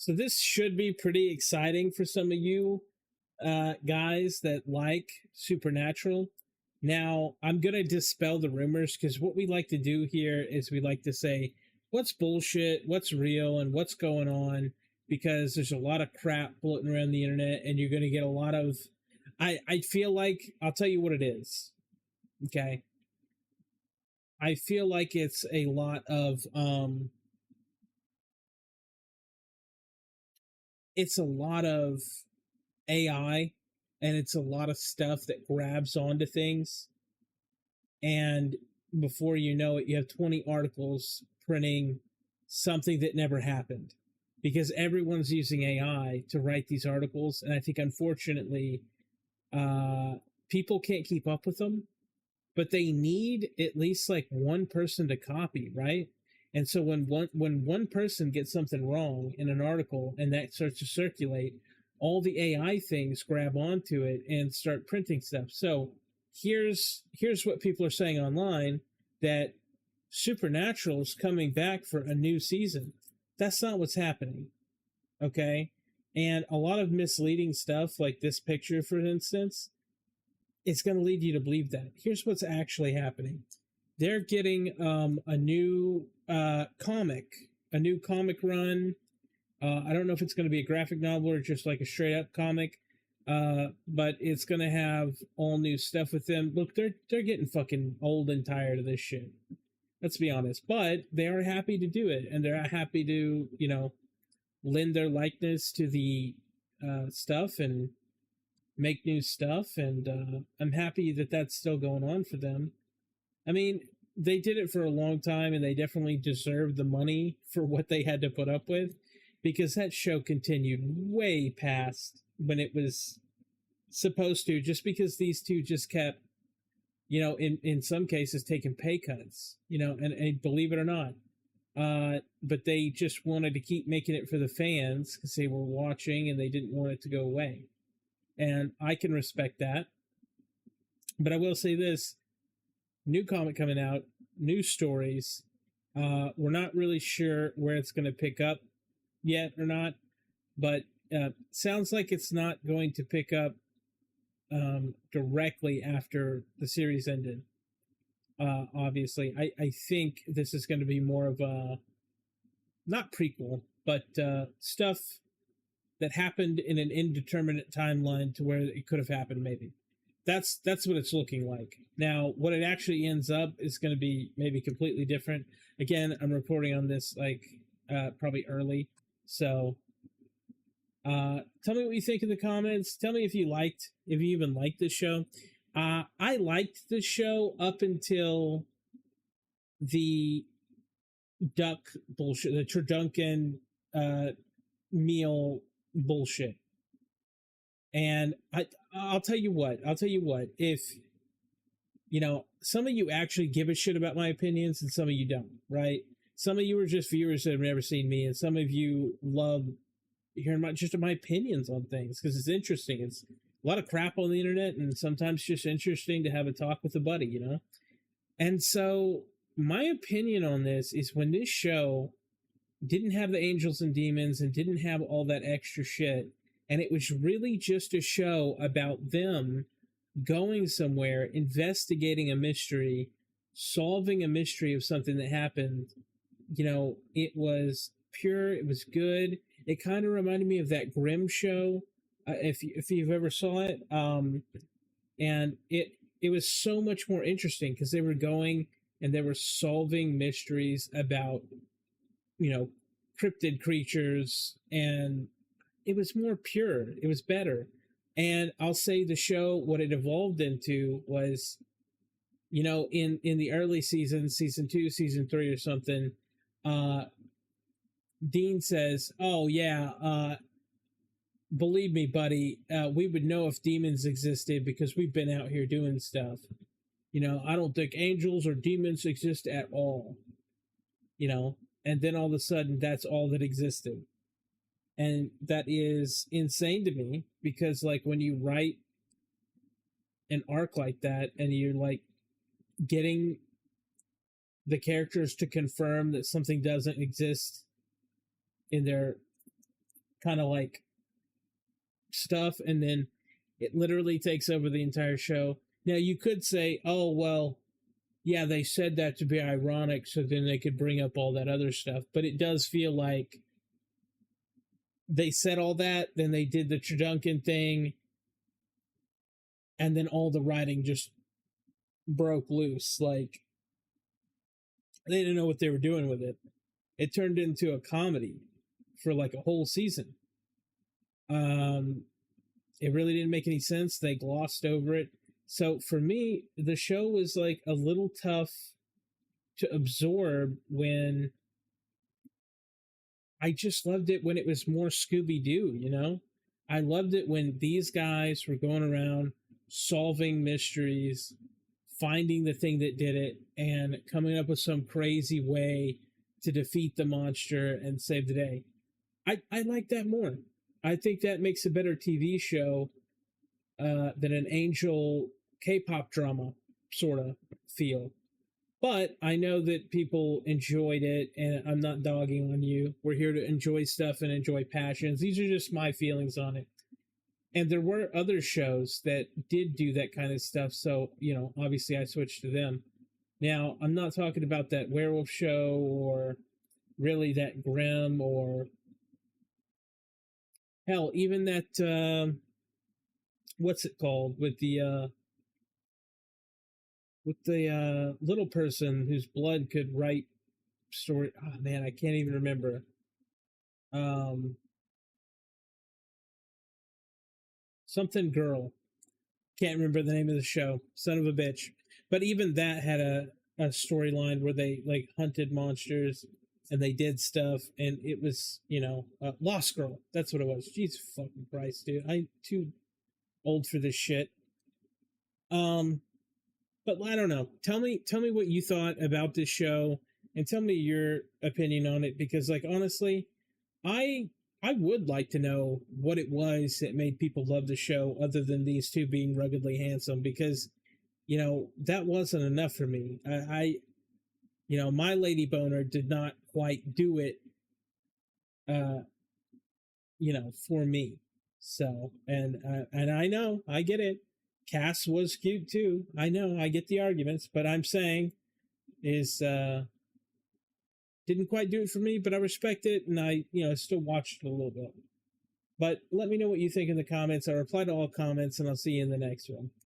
So this should be pretty exciting for some of you guys that like Supernatural. Now, I'm going to dispel the rumors because what we like to do here is we like to say what's bullshit, what's real, and what's going on, because there's a lot of crap floating around the internet and you're going to get a lot of. I feel like, I'll tell you what it is. Okay. I feel like it's a lot of. It's a lot of AI, and it's a lot of stuff that grabs onto things. And before you know it, you have 20 articles printing something that never happened, because everyone's using AI to write these articles. And I think, unfortunately, people can't keep up with them, but they need at least like one person to copy, right? And so when one person gets something wrong in an article and that starts to circulate, all the AI things grab onto it and start printing stuff. So here's what people are saying online, that Supernatural is coming back for a new season. That's not what's happening. Okay? And a lot of misleading stuff, like this picture, for instance, it's going to lead you to believe that. Here's what's actually happening. They're getting a new comic run. I don't know if it's going to be a graphic novel or just like a straight up comic, but it's going to have all new stuff with them. Look, they're getting fucking old and tired of this shit. Let's be honest. But they are happy to do it, and they're happy to, lend their likeness to the stuff and make new stuff. And I'm happy that that's still going on for them. I mean, they did it for a long time, and they definitely deserve the money for what they had to put up with, because that show continued way past when it was supposed to, just because these two just kept, in some cases taking pay cuts, and believe it or not, but they just wanted to keep making it for the fans because they were watching and they didn't want it to go away. And I can respect that. But I will say this: new comic coming out, new stories. We're not really sure where it's going to pick up yet or not, but sounds like it's not going to pick up directly after the series ended. Obviously, I think this is going to be more of a, not prequel, but stuff that happened in an indeterminate timeline to where it could have happened. Maybe that's what it's looking like. Now, what it actually ends up is going to be maybe completely different. Again, I'm reporting on this like probably early, so tell me what you think in the comments. Tell me if you even liked this show. I liked this show up until the duck bullshit, the Turduncan meal bullshit. And I'll tell you what, if some of you actually give a shit about my opinions and some of you don't, right? Some of you are just viewers that have never seen me, and some of you love hearing my opinions on things because it's interesting. It's a lot of crap on the internet, and sometimes just interesting to have a talk with a buddy, And so my opinion on this is, when this show didn't have the angels and demons and didn't have all that extra shit, and it was really just a show about them going somewhere, investigating a mystery, solving a mystery of something that happened, it was pure, it was good. It kind of reminded me of that Grimm show, if you've ever saw it, and it was so much more interesting because they were going and they were solving mysteries about cryptid creatures, and it was more pure, it was better. And I'll say the show, what it evolved into was, in the early seasons, season 2, season 3 or something, Dean says, "Oh yeah, believe me, buddy, we would know if demons existed because we've been out here doing stuff. I don't think angels or demons exist at all." And then all of a sudden, that's all that existed. And that is insane to me, because like when you write an arc like that and you're like getting the characters to confirm that something doesn't exist in their kind of like stuff, and then it literally takes over the entire show. Now you could say, oh well, yeah, they said that to be ironic, so then they could bring up all that other stuff. But it does feel like they said all that, then they did the Traduncan thing, and then all the writing just broke loose. Like they didn't know what they were doing with it. It turned into a comedy for like a whole season. It really didn't make any sense. They glossed over it. So for me, the show was like a little tough to absorb when I just loved it when it was more Scooby Doo, you know? I loved it when these guys were going around solving mysteries, finding the thing that did it, and coming up with some crazy way to defeat the monster and save the day. I like that more. I think that makes a better TV show than an Angel K-pop drama sort of feel. But I know that people enjoyed it, and I'm not dogging on you. We're here to enjoy stuff and enjoy passions. These are just my feelings on it. And there were other shows that did do that kind of stuff, so, you know, obviously I switched to them. Now, I'm not talking about that werewolf show or really that Grimm or hell, even that what's it called with the little person whose blood could write story. Oh man, I can't even remember. Um, something girl. Can't remember the name of the show. Son of a bitch. But even that had a storyline where they like hunted monsters and they did stuff, and it was, you know, Lost Girl. That's what it was. Jesus fucking Christ, dude. I'm too old for this shit. Um, but I don't know. Tell me what you thought about this show, and tell me your opinion on it, because like honestly, I I would like to know what it was that made people love the show other than these two being ruggedly handsome, because you know that wasn't enough for me. I you know, my lady boner did not quite do it uh you know, for me. So, and I know, I get it. Cass was cute too. I know, I get the arguments, but I'm saying is didn't quite do it for me, but I respect it, and I, you know, still watched it a little bit. But let me know what you think in the comments. I reply to all comments, and I'll see you in the next one.